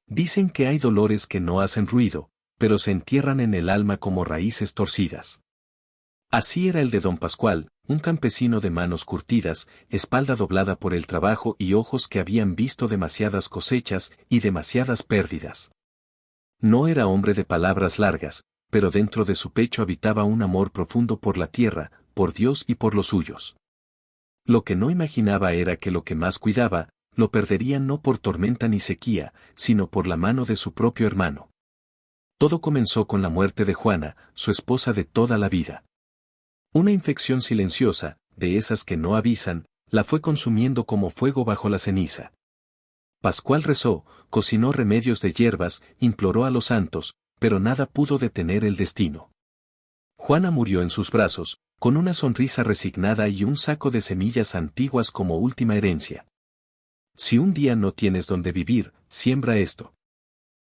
Dicen que hay dolores que no hacen ruido, pero se entierran en el alma como raíces torcidas. Así era el de don Pascual, un campesino de manos curtidas, espalda doblada por el trabajo y ojos que habían visto demasiadas cosechas y demasiadas pérdidas. No era hombre de palabras largas, pero dentro de su pecho habitaba un amor profundo por la tierra, por Dios y por los suyos. Lo que no imaginaba era que lo que más cuidaba, lo perdería no por tormenta ni sequía, sino por la mano de su propio hermano. Todo comenzó con la muerte de Juana, su esposa de toda la vida. Una infección silenciosa, de esas que no avisan, la fue consumiendo como fuego bajo la ceniza. Pascual rezó, cocinó remedios de hierbas, imploró a los santos, pero nada pudo detener el destino. Juana murió en sus brazos, con una sonrisa resignada y un saco de semillas antiguas como última herencia. Si un día no tienes donde vivir, siembra esto.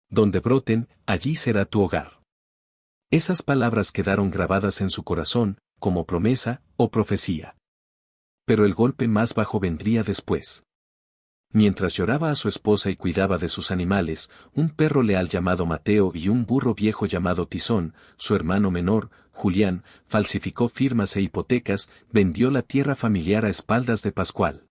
Donde broten, allí será tu hogar. Esas palabras quedaron grabadas en su corazón, como promesa o profecía. Pero el golpe más bajo vendría después. Mientras lloraba a su esposa y cuidaba de sus animales, un perro leal llamado Mateo y un burro viejo llamado Tizón, su hermano menor, Julián, falsificó firmas e hipotecas, vendió la tierra familiar a espaldas de Pascual.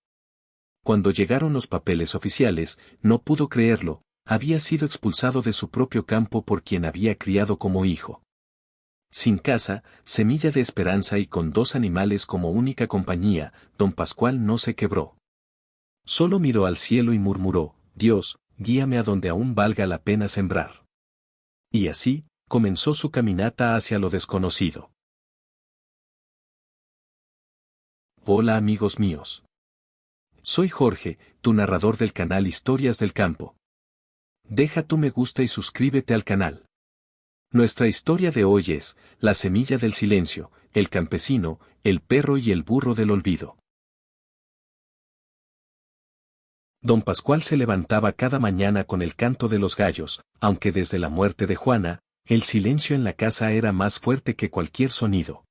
Cuando llegaron los papeles oficiales, no pudo creerlo, había sido expulsado de su propio campo por quien había criado como hijo. Sin casa, semilla de esperanza y con 2 animales como única compañía, don Pascual no se quebró. Solo miró al cielo y murmuró, Dios, guíame a donde aún valga la pena sembrar. Y así, comenzó su caminata hacia lo desconocido. Hola amigos míos. Soy Jorge, tu narrador del canal Historias del Campo. Deja tu me gusta y suscríbete al canal. Nuestra historia de hoy es, la semilla del silencio, el campesino, el perro y el burro del olvido. Don Pascual se levantaba cada mañana con el canto de los gallos, aunque desde la muerte de Juana, el silencio en la casa era más fuerte que cualquier sonido.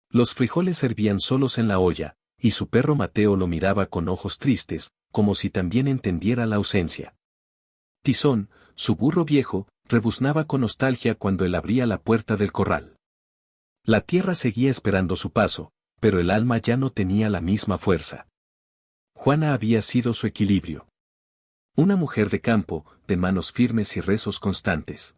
Los frijoles servían solos en la olla, y su perro Mateo lo miraba con ojos tristes, como si también entendiera la ausencia. Tizón, su burro viejo, rebuznaba con nostalgia cuando él abría la puerta del corral. La tierra seguía esperando su paso, pero el alma ya no tenía la misma fuerza. Juana había sido su equilibrio. Una mujer de campo, de manos firmes y rezos constantes.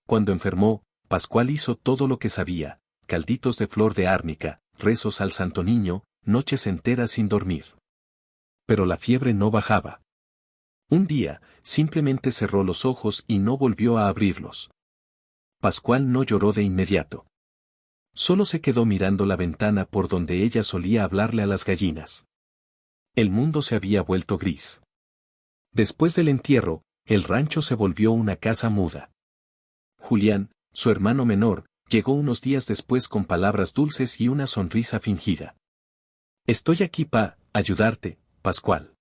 Cuando enfermó, Pascual hizo todo lo que sabía, calditos de flor de árnica, rezos al Santo Niño, noches enteras sin dormir. Pero la fiebre no bajaba. Un día, simplemente cerró los ojos y no volvió a abrirlos. Pascual no lloró de inmediato. Solo se quedó mirando la ventana por donde ella solía hablarle a las gallinas. El mundo se había vuelto gris. Después del entierro, el rancho se volvió una casa muda. Julián, su hermano menor, llegó unos días después con palabras dulces y una sonrisa fingida. Estoy aquí para ayudarte, Pascual.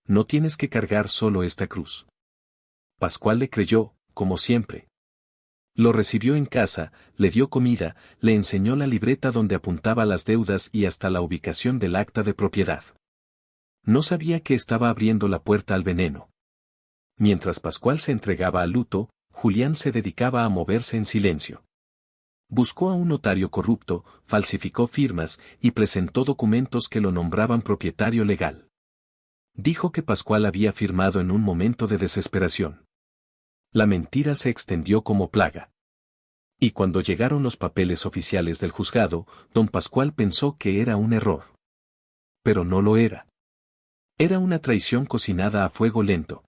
No tienes que cargar solo esta cruz. Pascual le creyó, como siempre. Lo recibió en casa, le dio comida, le enseñó la libreta donde apuntaba las deudas y hasta la ubicación del acta de propiedad. No sabía que estaba abriendo la puerta al veneno. Mientras Pascual se entregaba al luto, Julián se dedicaba a moverse en silencio. Buscó a un notario corrupto, falsificó firmas y presentó documentos que lo nombraban propietario legal. Dijo que Pascual había firmado en un momento de desesperación. La mentira se extendió como plaga. Y cuando llegaron los papeles oficiales del juzgado, don Pascual pensó que era un error. Pero no lo era. Era una traición cocinada a fuego lento.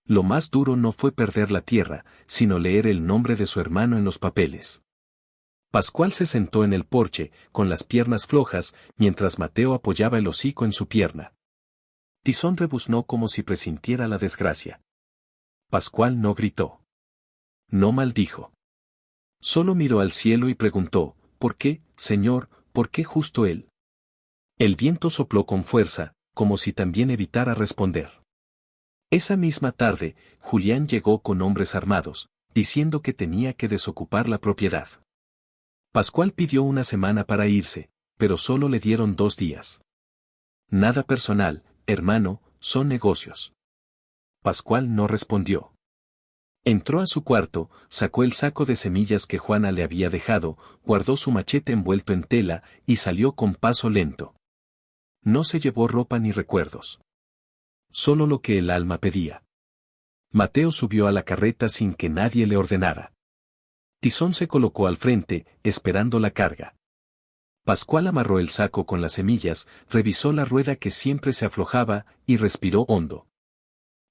Lo más duro no fue perder la tierra, sino leer el nombre de su hermano en los papeles. Pascual se sentó en el porche, con las piernas flojas, mientras Mateo apoyaba el hocico en su pierna. Tizón rebuznó como si presintiera la desgracia. Pascual no gritó. No maldijo. Solo miró al cielo y preguntó, ¿por qué, Señor, por qué justo él? El viento sopló con fuerza, como si también evitara responder. Esa misma tarde, Julián llegó con hombres armados, diciendo que tenía que desocupar la propiedad. Pascual pidió una semana para irse, pero solo le dieron 2 días. Nada personal, hermano, son negocios. Pascual no respondió. Entró a su cuarto, sacó el saco de semillas que Juana le había dejado, guardó su machete envuelto en tela y salió con paso lento. No se llevó ropa ni recuerdos. Solo lo que el alma pedía. Mateo subió a la carreta sin que nadie le ordenara. Tizón se colocó al frente, esperando la carga. Pascual amarró el saco con las semillas, revisó la rueda que siempre se aflojaba y respiró hondo.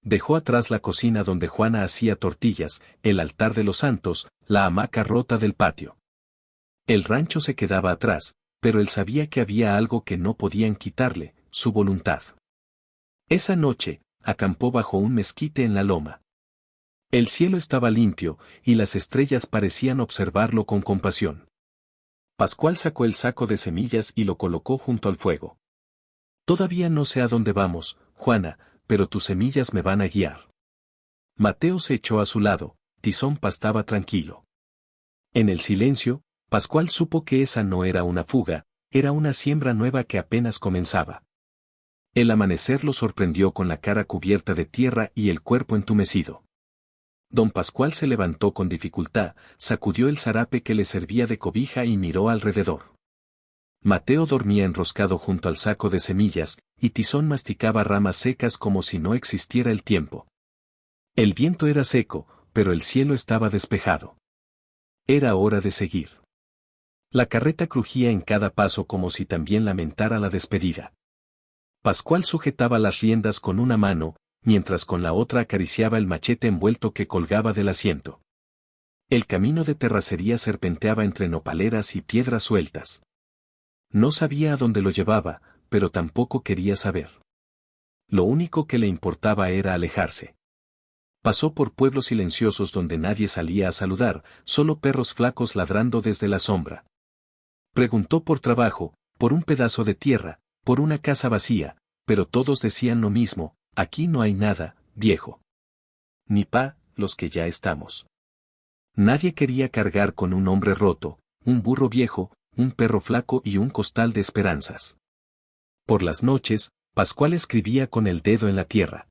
Dejó atrás la cocina donde Juana hacía tortillas, el altar de los santos, la hamaca rota del patio. El rancho se quedaba atrás, pero él sabía que había algo que no podían quitarle, su voluntad. Esa noche, acampó bajo un mezquite en la loma. El cielo estaba limpio, y las estrellas parecían observarlo con compasión. Pascual sacó el saco de semillas y lo colocó junto al fuego. Todavía no sé a dónde vamos, Juana, pero tus semillas me van a guiar. Mateo se echó a su lado, Tizón pastaba tranquilo. En el silencio, Pascual supo que esa no era una fuga, era una siembra nueva que apenas comenzaba. El amanecer lo sorprendió con la cara cubierta de tierra y el cuerpo entumecido. Don Pascual se levantó con dificultad, sacudió el zarape que le servía de cobija y miró alrededor. Mateo dormía enroscado junto al saco de semillas, y Tizón masticaba ramas secas como si no existiera el tiempo. El viento era seco, pero el cielo estaba despejado. Era hora de seguir. La carreta crujía en cada paso como si también lamentara la despedida. Pascual sujetaba las riendas con una mano, mientras con la otra acariciaba el machete envuelto que colgaba del asiento. El camino de terracería serpenteaba entre nopaleras y piedras sueltas. No sabía a dónde lo llevaba, pero tampoco quería saber. Lo único que le importaba era alejarse. Pasó por pueblos silenciosos donde nadie salía a saludar, solo perros flacos ladrando desde la sombra. Preguntó por trabajo, por un pedazo de tierra, por una casa vacía, pero todos decían lo mismo: aquí no hay nada, viejo. Ni los que ya estamos. Nadie quería cargar con un hombre roto, un burro viejo, un perro flaco y un costal de esperanzas. Por las noches, Pascual escribía con el dedo en la tierra.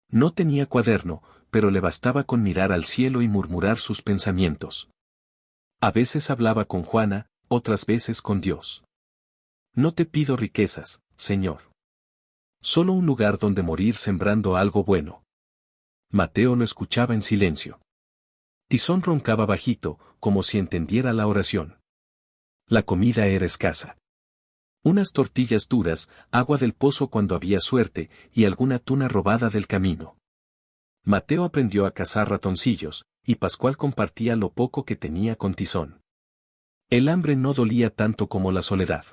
No tenía cuaderno, pero le bastaba con mirar al cielo y murmurar sus pensamientos. A veces hablaba con Juana, otras veces con Dios. No te pido riquezas, Señor. Solo un lugar donde morir sembrando algo bueno. Mateo lo escuchaba en silencio. Tizón roncaba bajito, como si entendiera la oración. La comida era escasa. Unas tortillas duras, agua del pozo cuando había suerte, y alguna tuna robada del camino. Mateo aprendió a cazar ratoncillos, y Pascual compartía lo poco que tenía con Tizón. El hambre no dolía tanto como la soledad.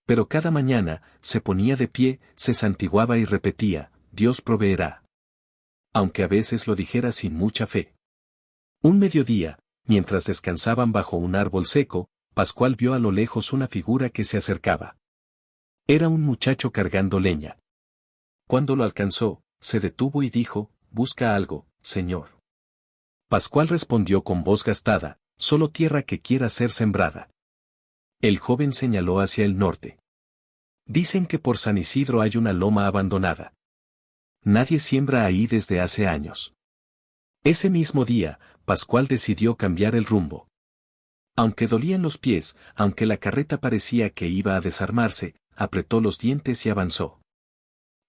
Pero cada mañana, se ponía de pie, se santiguaba y repetía: Dios proveerá. Aunque a veces lo dijera sin mucha fe. Un mediodía, mientras descansaban bajo un árbol seco, Pascual vio a lo lejos una figura que se acercaba. Era un muchacho cargando leña. Cuando lo alcanzó, se detuvo y dijo: «Busca algo, señor». Pascual respondió con voz gastada: «Solo tierra que quiera ser sembrada». El joven señaló hacia el norte. «Dicen que por San Isidro hay una loma abandonada. Nadie siembra ahí desde hace años». Ese mismo día, Pascual decidió cambiar el rumbo. Aunque dolían los pies, aunque la carreta parecía que iba a desarmarse, apretó los dientes y avanzó.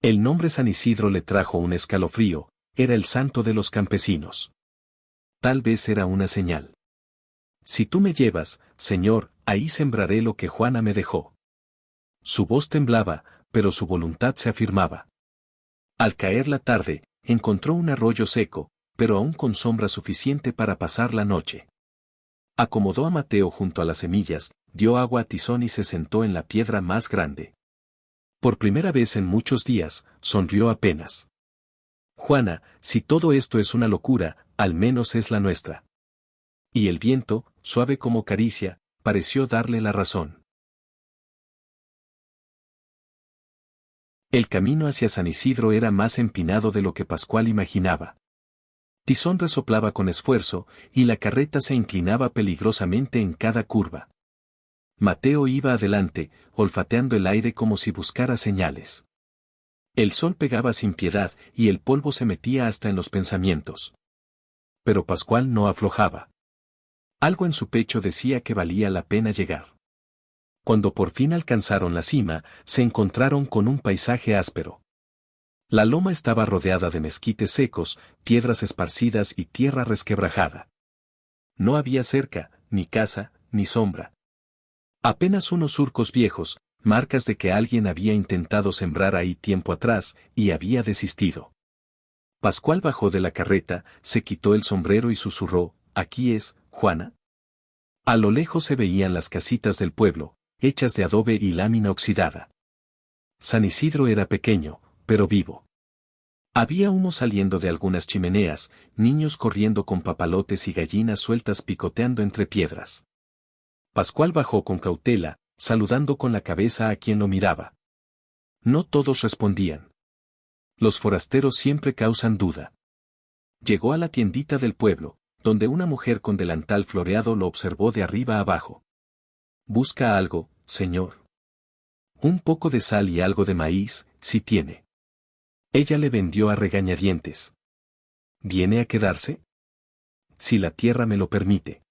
El nombre San Isidro le trajo un escalofrío, era el santo de los campesinos. Tal vez era una señal. «Si tú me llevas, Señor, ahí sembraré lo que Juana me dejó». Su voz temblaba, pero su voluntad se afirmaba. Al caer la tarde, encontró un arroyo seco, pero aún con sombra suficiente para pasar la noche. Acomodó a Mateo junto a las semillas, dio agua a Tizón y se sentó en la piedra más grande. Por primera vez en muchos días, sonrió apenas. «Juana, si todo esto es una locura, al menos es la nuestra». Y el viento, suave como caricia, pareció darle la razón. El camino hacia San Isidro era más empinado de lo que Pascual imaginaba. Tizón resoplaba con esfuerzo, y la carreta se inclinaba peligrosamente en cada curva. Mateo iba adelante, olfateando el aire como si buscara señales. El sol pegaba sin piedad y el polvo se metía hasta en los pensamientos. Pero Pascual no aflojaba. Algo en su pecho decía que valía la pena llegar. Cuando por fin alcanzaron la cima, se encontraron con un paisaje áspero. La loma estaba rodeada de mezquites secos, piedras esparcidas y tierra resquebrajada. No había cerca, ni casa, ni sombra. Apenas unos surcos viejos, marcas de que alguien había intentado sembrar ahí tiempo atrás, y había desistido. Pascual bajó de la carreta, se quitó el sombrero y susurró, «¿Aquí es, Juana?» A lo lejos se veían las casitas del pueblo, hechas de adobe y lámina oxidada. San Isidro era pequeño, pero vivo. Había humo saliendo de algunas chimeneas, niños corriendo con papalotes y gallinas sueltas picoteando entre piedras. Pascual bajó con cautela, saludando con la cabeza a quien lo miraba. No todos respondían. Los forasteros siempre causan duda. Llegó a la tiendita del pueblo, donde una mujer con delantal floreado lo observó de arriba abajo. «¿Busca algo, señor?» «Un poco de sal y algo de maíz, si tiene». Ella le vendió a regañadientes. «¿Viene a quedarse?» «Si la tierra me lo permite».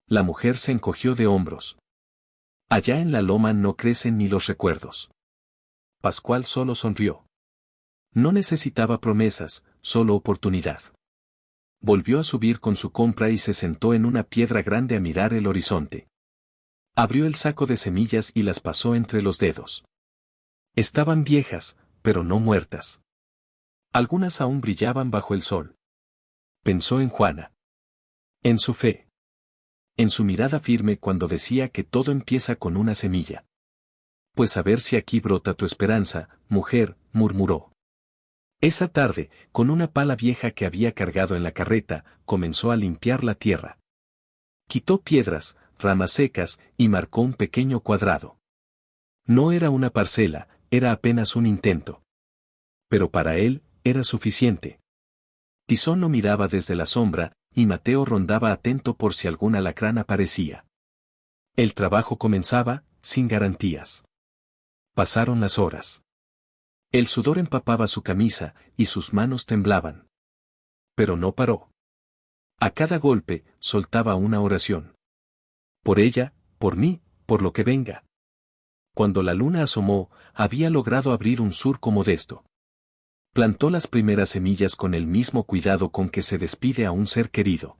La mujer se encogió de hombros. Allá en la loma no crecen ni los recuerdos. Pascual solo sonrió. No necesitaba promesas, solo oportunidad. Volvió a subir con su compra y se sentó en una piedra grande a mirar el horizonte. Abrió el saco de semillas y las pasó entre los dedos. Estaban viejas, pero no muertas. Algunas aún brillaban bajo el sol. Pensó en Juana. En su fe. En su mirada firme cuando decía que todo empieza con una semilla. «Pues a ver si aquí brota tu esperanza, mujer», murmuró. Esa tarde, con una pala vieja que había cargado en la carreta, comenzó a limpiar la tierra. Quitó piedras, ramas secas, y marcó un pequeño cuadrado. No era una parcela, era apenas un intento. Pero para él, era suficiente. Tizón lo miraba desde la sombra, y Mateo rondaba atento por si algún alacrán aparecía. El trabajo comenzaba, sin garantías. Pasaron las horas. El sudor empapaba su camisa, y sus manos temblaban. Pero no paró. A cada golpe, soltaba una oración. Por ella, por mí, por lo que venga. Cuando la luna asomó, había logrado abrir un surco modesto. Plantó las primeras semillas con el mismo cuidado con que se despide a un ser querido.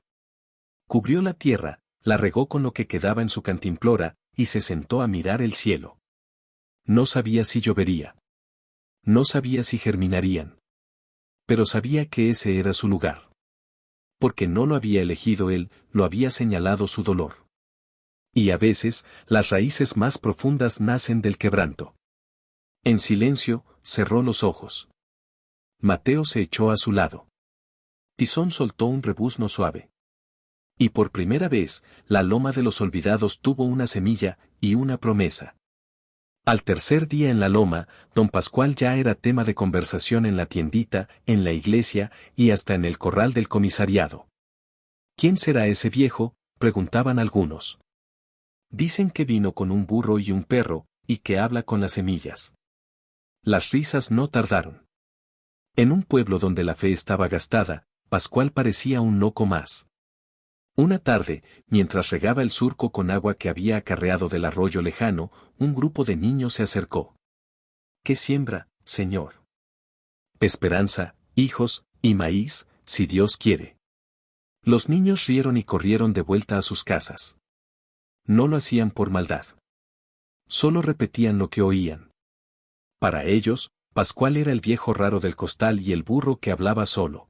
Cubrió la tierra, la regó con lo que quedaba en su cantimplora, y se sentó a mirar el cielo. No sabía si llovería. No sabía si germinarían. Pero sabía que ese era su lugar. Porque no lo había elegido él, lo había señalado su dolor. Y a veces, las raíces más profundas nacen del quebranto. En silencio, cerró los ojos. Mateo se echó a su lado. Tizón soltó un rebuzno suave. Y por primera vez, la loma de los olvidados tuvo una semilla y una promesa. Al tercer día en la loma, don Pascual ya era tema de conversación en la tiendita, en la iglesia y hasta en el corral del comisariado. ¿Quién será ese viejo?, preguntaban algunos. Dicen que vino con un burro y un perro, y que habla con las semillas. Las risas no tardaron. En un pueblo donde la fe estaba gastada, Pascual parecía un loco más. Una tarde, mientras regaba el surco con agua que había acarreado del arroyo lejano, un grupo de niños se acercó. ¿Qué siembra, señor? Esperanza, hijos, y maíz, si Dios quiere. Los niños rieron y corrieron de vuelta a sus casas. No lo hacían por maldad. Solo repetían lo que oían. Para ellos, Pascual era el viejo raro del costal y el burro que hablaba solo.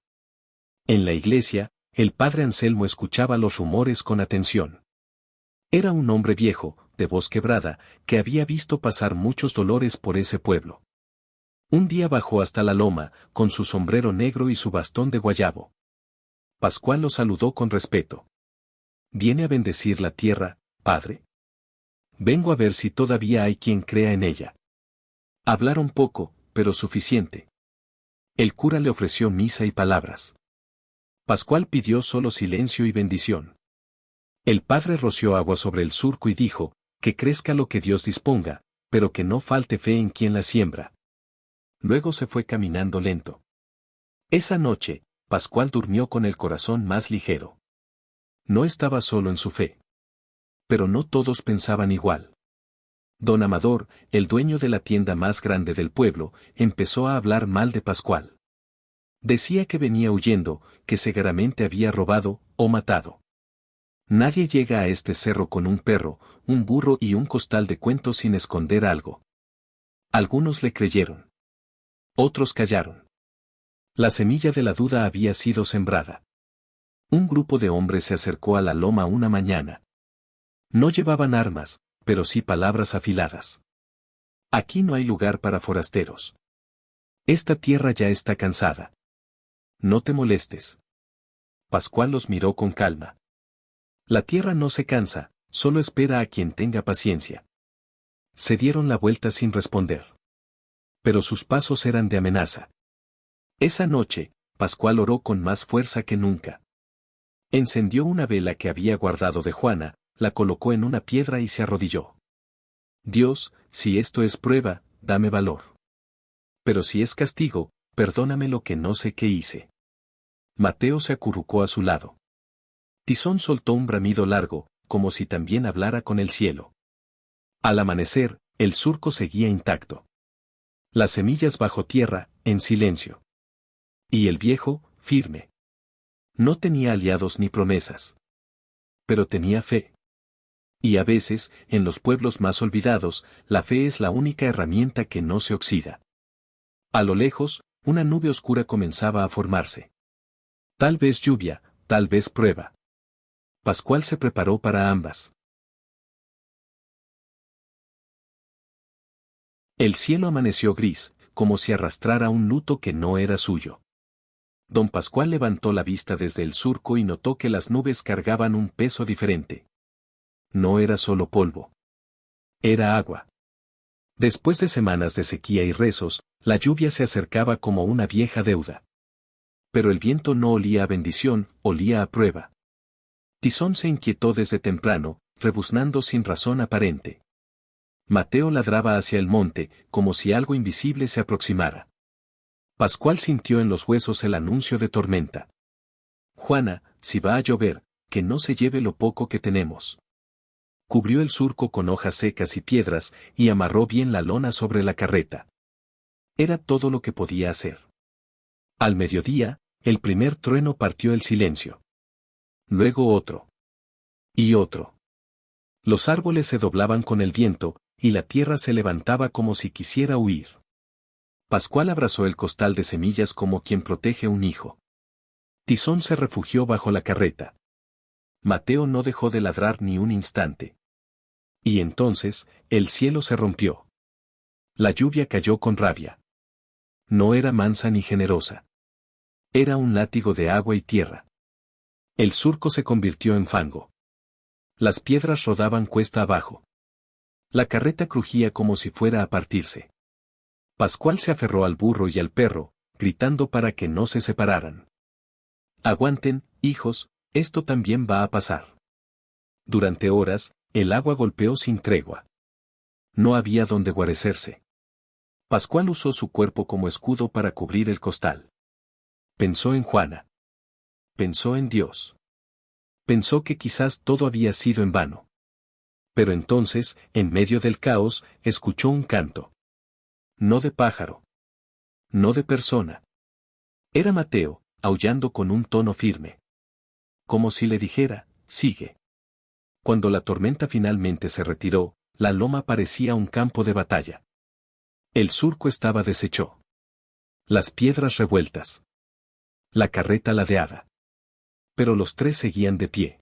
En la iglesia, el padre Anselmo escuchaba los rumores con atención. Era un hombre viejo, de voz quebrada, que había visto pasar muchos dolores por ese pueblo. Un día bajó hasta la loma, con su sombrero negro y su bastón de guayabo. Pascual lo saludó con respeto. ¿Viene a bendecir la tierra, padre? Vengo a ver si todavía hay quien crea en ella. Hablaron poco, pero suficiente. El cura le ofreció misa y palabras. Pascual pidió solo silencio y bendición. El padre roció agua sobre el surco y dijo, que crezca lo que Dios disponga, pero que no falte fe en quien la siembra. Luego se fue caminando lento. Esa noche, Pascual durmió con el corazón más ligero. No estaba solo en su fe. Pero no todos pensaban igual. Don Amador, el dueño de la tienda más grande del pueblo, empezó a hablar mal de Pascual. Decía que venía huyendo, que seguramente había robado o matado. Nadie llega a este cerro con un perro, un burro y un costal de cuentos sin esconder algo. Algunos le creyeron. Otros callaron. La semilla de la duda había sido sembrada. Un grupo de hombres se acercó a la loma una mañana. No llevaban armas, pero sí palabras afiladas. Aquí no hay lugar para forasteros. Esta tierra ya está cansada. No te molestes. Pascual los miró con calma. La tierra no se cansa, solo espera a quien tenga paciencia. Se dieron la vuelta sin responder. Pero sus pasos eran de amenaza. Esa noche, Pascual oró con más fuerza que nunca. Encendió una vela que había guardado de Juana, la colocó en una piedra y se arrodilló. Dios, si esto es prueba, dame valor. Pero si es castigo, perdóname lo que no sé qué hice. Mateo se acurrucó a su lado. Tizón soltó un bramido largo, como si también hablara con el cielo. Al amanecer, el surco seguía intacto. Las semillas bajo tierra, en silencio. Y el viejo, firme. No tenía aliados ni promesas. Pero tenía fe. Y a veces, en los pueblos más olvidados, la fe es la única herramienta que no se oxida. A lo lejos, una nube oscura comenzaba a formarse. Tal vez lluvia, tal vez prueba. Pascual se preparó para ambas. El cielo amaneció gris, como si arrastrara un luto que no era suyo. Don Pascual levantó la vista desde el surco y notó que las nubes cargaban un peso diferente. No era solo polvo. Era agua. Después de semanas de sequía y rezos, la lluvia se acercaba como una vieja deuda. Pero el viento no olía a bendición, olía a prueba. Tizón se inquietó desde temprano, rebuznando sin razón aparente. Mateo ladraba hacia el monte, como si algo invisible se aproximara. Pascual sintió en los huesos el anuncio de tormenta. Juana, si va a llover, que no se lleve lo poco que tenemos. Cubrió el surco con hojas secas y piedras, y amarró bien la lona sobre la carreta. Era todo lo que podía hacer. Al mediodía, el primer trueno partió el silencio. Luego otro. Y otro. Los árboles se doblaban con el viento, y la tierra se levantaba como si quisiera huir. Pascual abrazó el costal de semillas como quien protege un hijo. Tizón se refugió bajo la carreta. Mateo no dejó de ladrar ni un instante. Y entonces, el cielo se rompió. La lluvia cayó con rabia. No era mansa ni generosa. Era un látigo de agua y tierra. El surco se convirtió en fango. Las piedras rodaban cuesta abajo. La carreta crujía como si fuera a partirse. Pascual se aferró al burro y al perro, gritando para que no se separaran. Aguanten, hijos, esto también va a pasar. Durante horas, el agua golpeó sin tregua. No había donde guarecerse. Pascual usó su cuerpo como escudo para cubrir el costal. Pensó en Juana. Pensó en Dios. Pensó que quizás todo había sido en vano. Pero entonces, en medio del caos, escuchó un canto. No de pájaro. No de persona. Era Mateo, aullando con un tono firme. Como si le dijera, sigue. Cuando la tormenta finalmente se retiró, la loma parecía un campo de batalla. El surco estaba deshecho. Las piedras revueltas. La carreta ladeada. Pero los tres seguían de pie.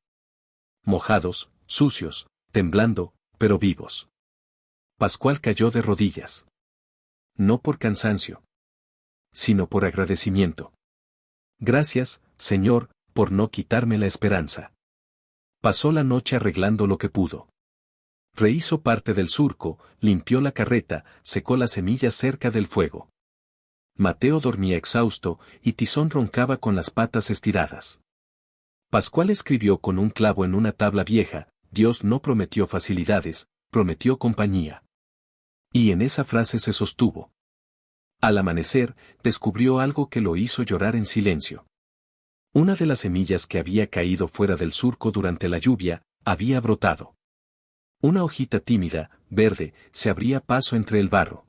Mojados, sucios, temblando, pero vivos. Pascual cayó de rodillas. No por cansancio, sino por agradecimiento. Gracias, Señor, por no quitarme la esperanza. Pasó la noche arreglando lo que pudo. Rehizo parte del surco, limpió la carreta, secó las semillas cerca del fuego. Mateo dormía exhausto, y Tizón roncaba con las patas estiradas. Pascual escribió con un clavo en una tabla vieja: Dios no prometió facilidades, prometió compañía. Y en esa frase se sostuvo. Al amanecer, descubrió algo que lo hizo llorar en silencio. Una de las semillas que había caído fuera del surco durante la lluvia, había brotado. Una hojita tímida, verde, se abría paso entre el barro.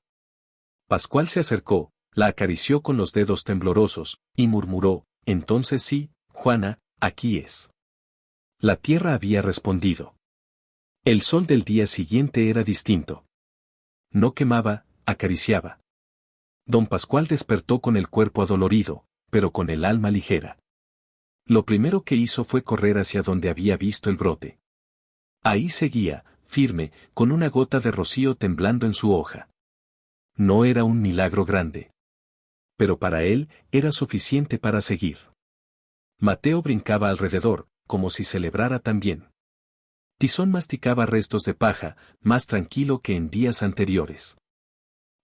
Pascual se acercó, la acarició con los dedos temblorosos, y murmuró, «Entonces sí, Juana, aquí es». La tierra había respondido. El sol del día siguiente era distinto. No quemaba, acariciaba. Don Pascual despertó con el cuerpo adolorido, pero con el alma ligera. Lo primero que hizo fue correr hacia donde había visto el brote. Ahí seguía, firme, con una gota de rocío temblando en su hoja. No era un milagro grande. Pero para él, era suficiente para seguir. Mateo brincaba alrededor, como si celebrara también. Tizón masticaba restos de paja, más tranquilo que en días anteriores.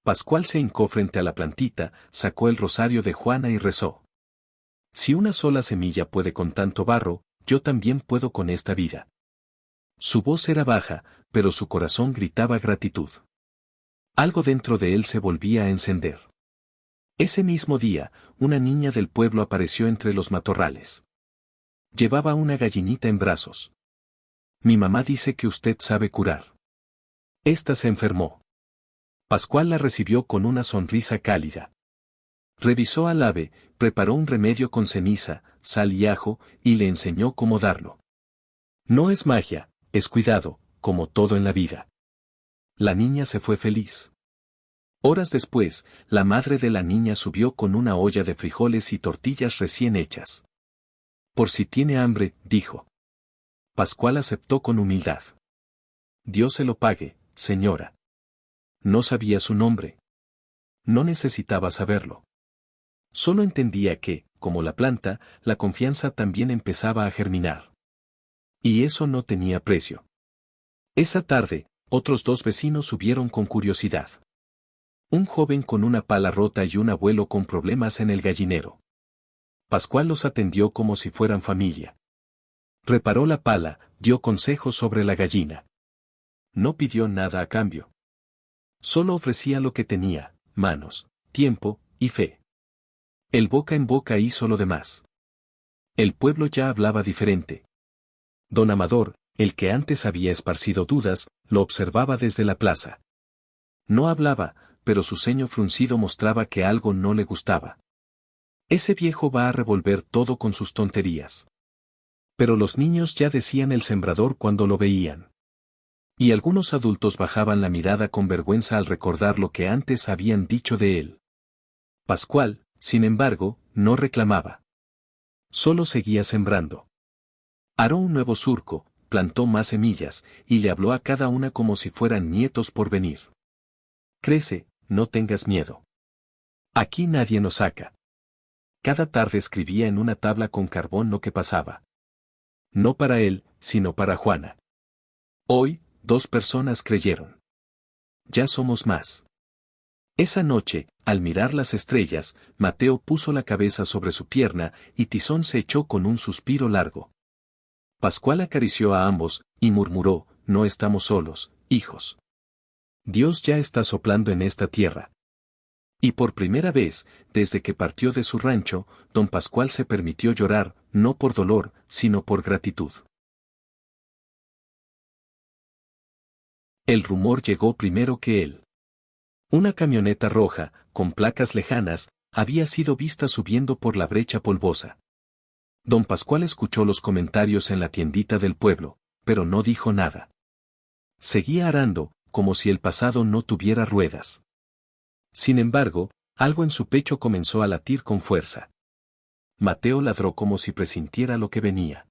Pascual se hincó frente a la plantita, sacó el rosario de Juana y rezó. Si una sola semilla puede con tanto barro, yo también puedo con esta vida. Su voz era baja, pero su corazón gritaba gratitud. Algo dentro de él se volvía a encender. Ese mismo día, una niña del pueblo apareció entre los matorrales. Llevaba una gallinita en brazos. Mi mamá dice que usted sabe curar. Esta se enfermó. Pascual la recibió con una sonrisa cálida. Revisó al ave, preparó un remedio con ceniza, sal y ajo, y le enseñó cómo darlo. No es magia, es cuidado, como todo en la vida. La niña se fue feliz. Horas después, la madre de la niña subió con una olla de frijoles y tortillas recién hechas. Por si tiene hambre, dijo. Pascual aceptó con humildad. Dios se lo pague, señora. No sabía su nombre. No necesitaba saberlo. Solo entendía que, como la planta, la confianza también empezaba a germinar. Y eso no tenía precio. Esa tarde, otros dos vecinos subieron con curiosidad. Un joven con una pala rota y un abuelo con problemas en el gallinero. Pascual los atendió como si fueran familia. Reparó la pala, dio consejos sobre la gallina. No pidió nada a cambio. Solo ofrecía lo que tenía, manos, tiempo y fe. El boca en boca hizo lo demás. El pueblo ya hablaba diferente. Don Amador, el que antes había esparcido dudas, lo observaba desde la plaza. No hablaba, pero su ceño fruncido mostraba que algo no le gustaba. Ese viejo va a revolver todo con sus tonterías. Pero los niños ya decían el sembrador cuando lo veían. Y algunos adultos bajaban la mirada con vergüenza al recordar lo que antes habían dicho de él. Pascual, sin embargo, no reclamaba. Solo seguía sembrando. Aró un nuevo surco, plantó más semillas, y le habló a cada una como si fueran nietos por venir. Crece, no tengas miedo. Aquí nadie nos saca. Cada tarde escribía en una tabla con carbón lo que pasaba. No para él, sino para Juana. Hoy, 2 personas creyeron. Ya somos más. Esa noche, al mirar las estrellas, Mateo puso la cabeza sobre su pierna y Tizón se echó con un suspiro largo. Pascual acarició a ambos, y murmuró, no estamos solos, hijos. Dios ya está soplando en esta tierra. Y por primera vez, desde que partió de su rancho, don Pascual se permitió llorar, no por dolor, sino por gratitud. El rumor llegó primero que él. Una camioneta roja, con placas lejanas, había sido vista subiendo por la brecha polvosa. Don Pascual escuchó los comentarios en la tiendita del pueblo, pero no dijo nada. Seguía arando, como si el pasado no tuviera ruedas. Sin embargo, algo en su pecho comenzó a latir con fuerza. Mateo ladró como si presintiera lo que venía.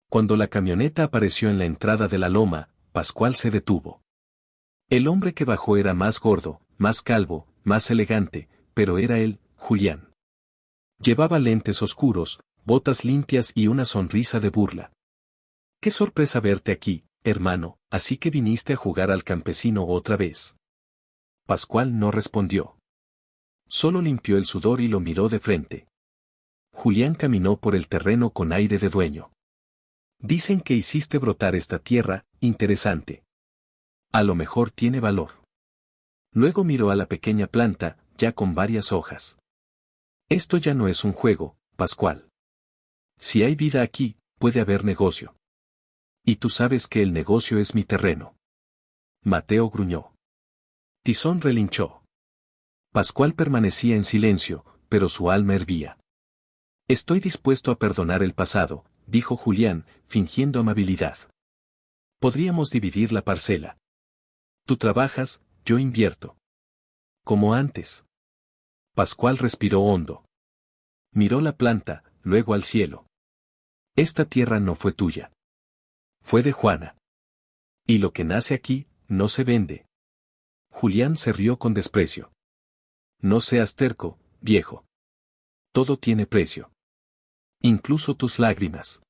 Cuando la camioneta apareció en la entrada de la loma, Pascual se detuvo. El hombre que bajó era más gordo, más calvo, más elegante, pero era él, Julián. Llevaba lentes oscuros, botas limpias y una sonrisa de burla. ¡Qué sorpresa verte aquí, hermano! ¿Así que viniste a jugar al campesino otra vez? Pascual no respondió. Solo limpió el sudor y lo miró de frente. Julián caminó por el terreno con aire de dueño. Dicen que hiciste brotar esta tierra, interesante. A lo mejor tiene valor. Luego miró a la pequeña planta, ya con varias hojas. Esto ya no es un juego, Pascual. Si hay vida aquí, puede haber negocio. Y tú sabes que el negocio es mi terreno. Mateo gruñó. Tizón relinchó. Pascual permanecía en silencio, pero su alma hervía. Estoy dispuesto a perdonar el pasado, dijo Julián, fingiendo amabilidad. Podríamos dividir la parcela. Tú trabajas, yo invierto. Como antes. Pascual respiró hondo. Miró la planta, luego al cielo. Esta tierra no fue tuya. Fue de Juana. Y lo que nace aquí, no se vende. Julián se rió con desprecio. No seas terco, viejo. Todo tiene precio. Incluso tus lágrimas.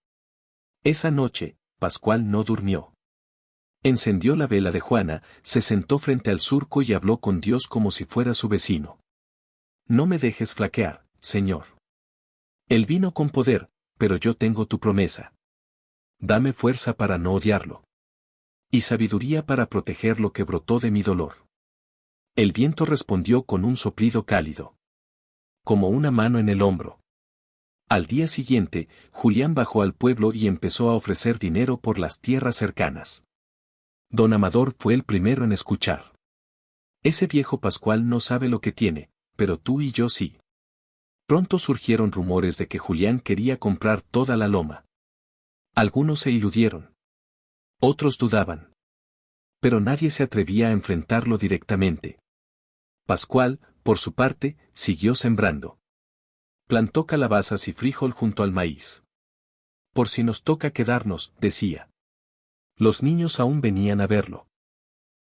Esa noche, Pascual no durmió. Encendió la vela de Juana, se sentó frente al surco y habló con Dios como si fuera su vecino. No me dejes flaquear, Señor. Él vino con poder, pero yo tengo tu promesa. Dame fuerza para no odiarlo. Y sabiduría para proteger lo que brotó de mi dolor. El viento respondió con un soplido cálido. Como una mano en el hombro. Al día siguiente, Julián bajó al pueblo y empezó a ofrecer dinero por las tierras cercanas. Don Amador fue el primero en escuchar. Ese viejo Pascual no sabe lo que tiene, pero tú y yo sí. Pronto surgieron rumores de que Julián quería comprar toda la loma. Algunos se iludieron. Otros dudaban. Pero nadie se atrevía a enfrentarlo directamente. Pascual, por su parte, siguió sembrando. Plantó calabazas y frijol junto al maíz. Por si nos toca quedarnos, decía. Los niños aún venían a verlo.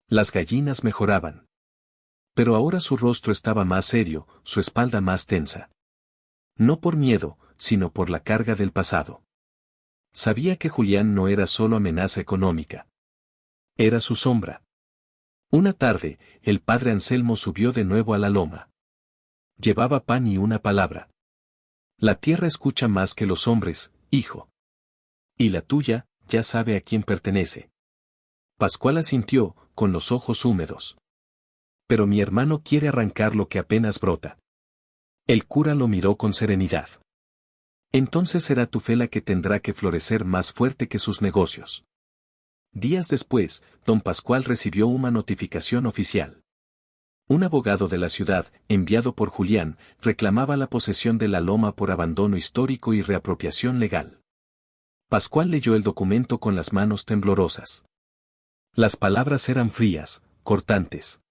Las gallinas mejoraban. Pero ahora su rostro estaba más serio, su espalda más tensa. No por miedo, sino por la carga del pasado. Sabía que Julián no era solo amenaza económica. Era su sombra. Una tarde, el padre Anselmo subió de nuevo a la loma. Llevaba pan y una palabra. La tierra escucha más que los hombres, hijo. Y la tuya, ya sabe a quién pertenece. Pascual asintió, con los ojos húmedos. Pero mi hermano quiere arrancar lo que apenas brota. El cura lo miró con serenidad. Entonces será tu fe la que tendrá que florecer más fuerte que sus negocios. Días después, don Pascual recibió una notificación oficial. Un abogado de la ciudad, enviado por Julián, reclamaba la posesión de la loma por abandono histórico y reapropiación legal. Pascual leyó el documento con las manos temblorosas. Las palabras eran frías, cortantes.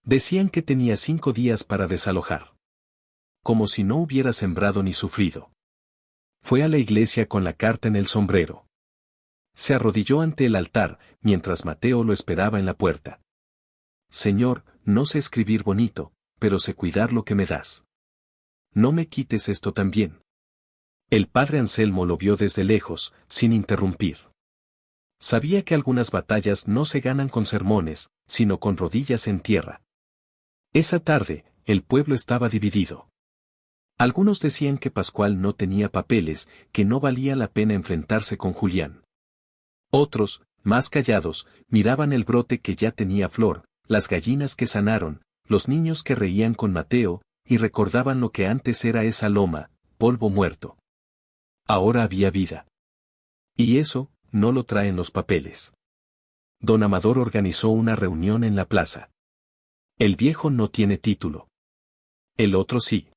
Decían que tenía 5 días para desalojar. Como si no hubiera sembrado ni sufrido. Fue a la iglesia con la carta en el sombrero. Se arrodilló ante el altar, mientras Mateo lo esperaba en la puerta. Señor, no sé escribir bonito, pero sé cuidar lo que me das. No me quites esto también. El padre Anselmo lo vio desde lejos, sin interrumpir. Sabía que algunas batallas no se ganan con sermones, sino con rodillas en tierra. Esa tarde, el pueblo estaba dividido. Algunos decían que Pascual no tenía papeles, que no valía la pena enfrentarse con Julián. Otros, más callados, miraban el brote que ya tenía flor, las gallinas que sanaron, los niños que reían con Mateo, y recordaban lo que antes era esa loma, polvo muerto. Ahora había vida. Y eso, no lo traen los papeles. Don Amador organizó una reunión en la plaza. El viejo no tiene título. El otro sí.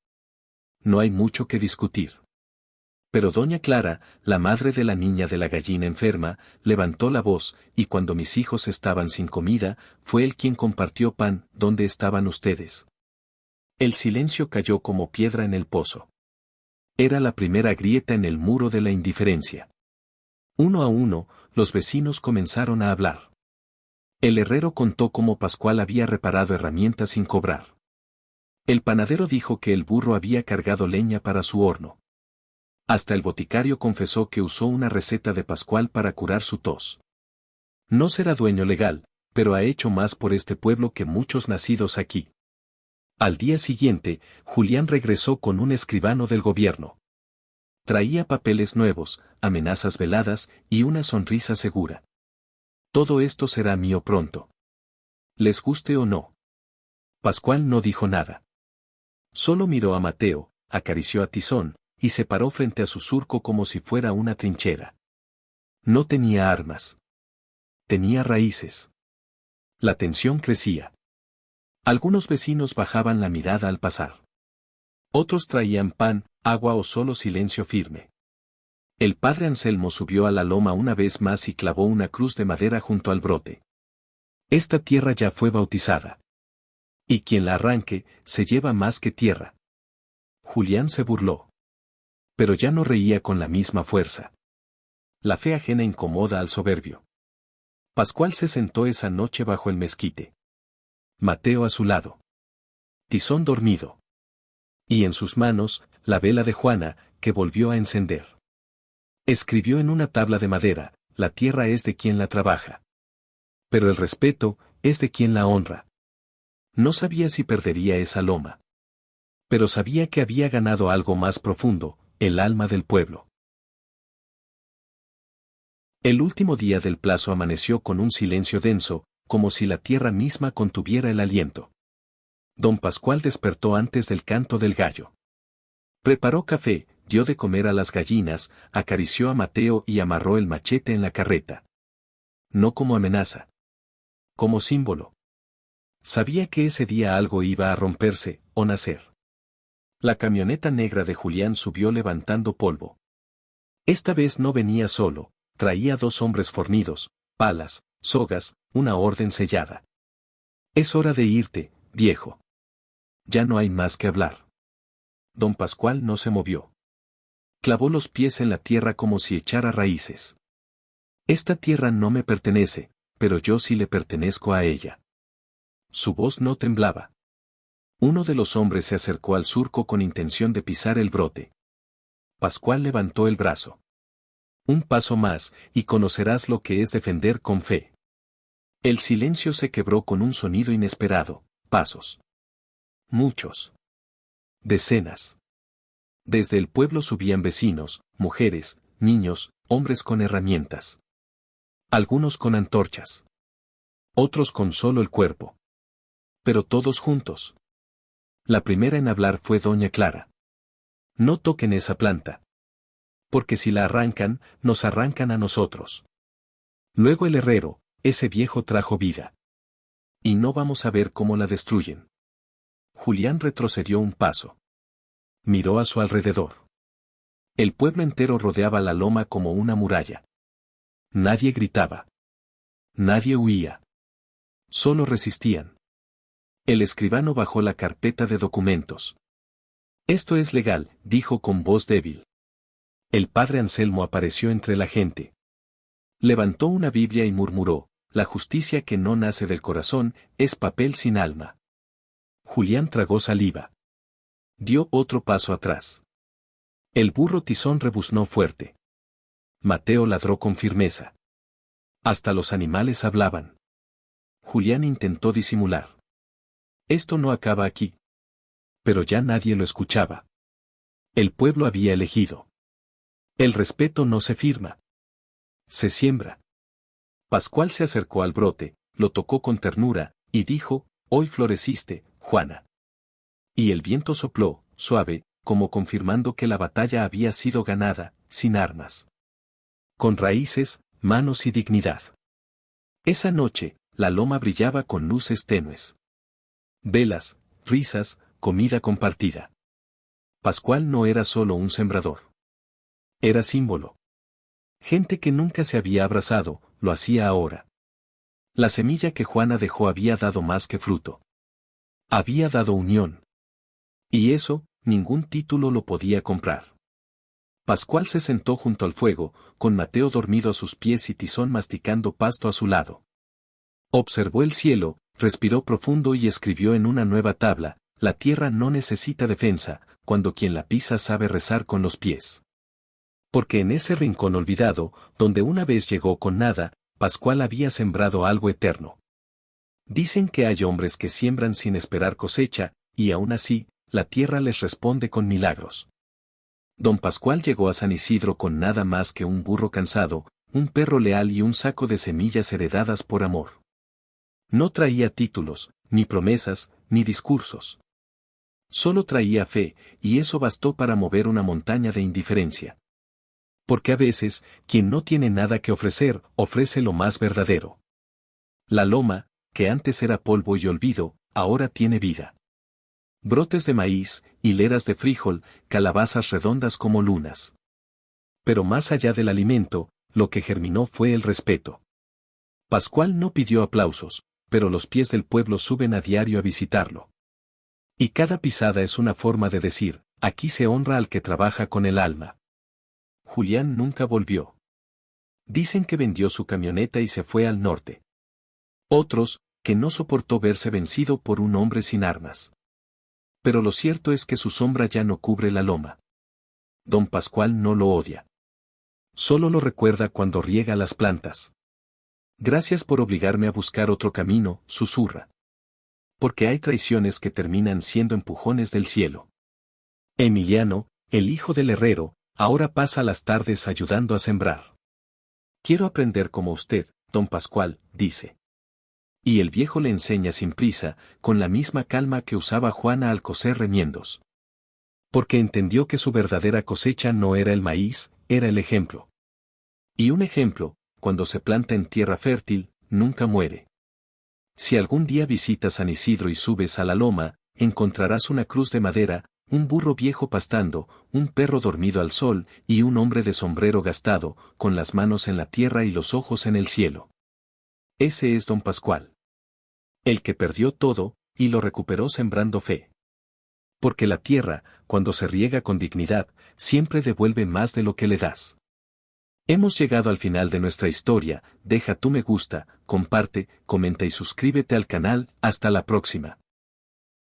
No hay mucho que discutir. Pero doña Clara, la madre de la niña de la gallina enferma, levantó la voz, y cuando mis hijos estaban sin comida, fue él quien compartió pan. ¿Dónde estaban ustedes? El silencio cayó como piedra en el pozo. Era la primera grieta en el muro de la indiferencia. Uno a uno, los vecinos comenzaron a hablar. El herrero contó cómo Pascual había reparado herramientas sin cobrar. El panadero dijo que el burro había cargado leña para su horno. Hasta el boticario confesó que usó una receta de Pascual para curar su tos. No será dueño legal, pero ha hecho más por este pueblo que muchos nacidos aquí. Al día siguiente, Julián regresó con un escribano del gobierno. Traía papeles nuevos, amenazas veladas y una sonrisa segura. Todo esto será mío pronto. Les guste o no. Pascual no dijo nada. Solo miró a Mateo, acarició a Tizón, y se paró frente a su surco como si fuera una trinchera. No tenía armas. Tenía raíces. La tensión crecía. Algunos vecinos bajaban la mirada al pasar. Otros traían pan, agua o solo silencio firme. El padre Anselmo subió a la loma una vez más y clavó una cruz de madera junto al brote. Esta tierra ya fue bautizada. Y quien la arranque, se lleva más que tierra. Julián se burló. Pero ya no reía con la misma fuerza. La fe ajena incomoda al soberbio. Pascual se sentó esa noche bajo el mezquite. Mateo a su lado. Tizón dormido. Y en sus manos, la vela de Juana, que volvió a encender. Escribió en una tabla de madera, la tierra es de quien la trabaja. Pero el respeto, es de quien la honra. No sabía si perdería esa loma. Pero sabía que había ganado algo más profundo, el alma del pueblo. El último día del plazo amaneció con un silencio denso, como si la tierra misma contuviera el aliento. Don Pascual despertó antes del canto del gallo. Preparó café, dio de comer a las gallinas, acarició a Mateo y amarró el machete en la carreta. No como amenaza. Como símbolo. Sabía que ese día algo iba a romperse, o nacer. La camioneta negra de Julián subió levantando polvo. Esta vez no venía solo, traía 2 hombres fornidos, palas, sogas, una orden sellada. Es hora de irte, viejo. Ya no hay más que hablar. Don Pascual no se movió. Clavó los pies en la tierra como si echara raíces. Esta tierra no me pertenece, pero yo sí le pertenezco a ella. Su voz no temblaba. Uno de los hombres se acercó al surco con intención de pisar el brote. Pascual levantó el brazo. Un paso más, y conocerás lo que es defender con fe. El silencio se quebró con un sonido inesperado, pasos. Muchos. Decenas. Desde el pueblo subían vecinos, mujeres, niños, hombres con herramientas. Algunos con antorchas. Otros con solo el cuerpo. Pero todos juntos. La primera en hablar fue doña Clara. No toquen esa planta. Porque si la arrancan, nos arrancan a nosotros. Luego el herrero, ese viejo trajo vida. Y no vamos a ver cómo la destruyen. Julián retrocedió un paso. Miró a su alrededor. El pueblo entero rodeaba la loma como una muralla. Nadie gritaba. Nadie huía. Solo resistían. El escribano bajó la carpeta de documentos. Esto es legal, dijo con voz débil. El padre Anselmo apareció entre la gente. Levantó una Biblia y murmuró, la justicia que no nace del corazón, es papel sin alma. Julián tragó saliva. Dio otro paso atrás. El burro Tizón rebuznó fuerte. Mateo ladró con firmeza. Hasta los animales hablaban. Julián intentó disimular. Esto no acaba aquí. Pero ya nadie lo escuchaba. El pueblo había elegido. El respeto no se firma. Se siembra. Pascual se acercó al brote, lo tocó con ternura, y dijo, hoy floreciste, Juana. Y el viento sopló, suave, como confirmando que la batalla había sido ganada, sin armas. Con raíces, manos y dignidad. Esa noche, la loma brillaba con luces tenues. Velas, risas, comida compartida. Pascual no era solo un sembrador. Era símbolo. Gente que nunca se había abrazado, lo hacía ahora. La semilla que Juana dejó había dado más que fruto. Había dado unión. Y eso, ningún título lo podía comprar. Pascual se sentó junto al fuego, con Mateo dormido a sus pies y Tizón masticando pasto a su lado. Observó el cielo, respiró profundo y escribió en una nueva tabla, la tierra no necesita defensa, cuando quien la pisa sabe rezar con los pies. Porque en ese rincón olvidado, donde una vez llegó con nada, Pascual había sembrado algo eterno. Dicen que hay hombres que siembran sin esperar cosecha, y aún así, la tierra les responde con milagros. Don Pascual llegó a San Isidro con nada más que un burro cansado, un perro leal y un saco de semillas heredadas por amor. No traía títulos, ni promesas, ni discursos. Solo traía fe, y eso bastó para mover una montaña de indiferencia. Porque a veces, quien no tiene nada que ofrecer, ofrece lo más verdadero. La loma, que antes era polvo y olvido, ahora tiene vida. Brotes de maíz, hileras de frijol, calabazas redondas como lunas. Pero más allá del alimento, lo que germinó fue el respeto. Pascual no pidió aplausos, pero los pies del pueblo suben a diario a visitarlo. Y cada pisada es una forma de decir, aquí se honra al que trabaja con el alma. Julián nunca volvió. Dicen que vendió su camioneta y se fue al norte. Otros, que no soportó verse vencido por un hombre sin armas. Pero lo cierto es que su sombra ya no cubre la loma. Don Pascual no lo odia. Solo lo recuerda cuando riega las plantas. Gracias por obligarme a buscar otro camino, susurra. Porque hay traiciones que terminan siendo empujones del cielo. Emiliano, el hijo del herrero, ahora pasa las tardes ayudando a sembrar. Quiero aprender como usted, don Pascual, dice. Y el viejo le enseña sin prisa, con la misma calma que usaba Juana al coser remiendos. Porque entendió que su verdadera cosecha no era el maíz, era el ejemplo. Y un ejemplo, cuando se planta en tierra fértil, nunca muere. Si algún día visitas San Isidro y subes a la loma, encontrarás una cruz de madera, un burro viejo pastando, un perro dormido al sol y un hombre de sombrero gastado, con las manos en la tierra y los ojos en el cielo. Ese es don Pascual. El que perdió todo, y lo recuperó sembrando fe. Porque la tierra, cuando se riega con dignidad, siempre devuelve más de lo que le das. Hemos llegado al final de nuestra historia, deja tu me gusta, comparte, comenta y suscríbete al canal, hasta la próxima.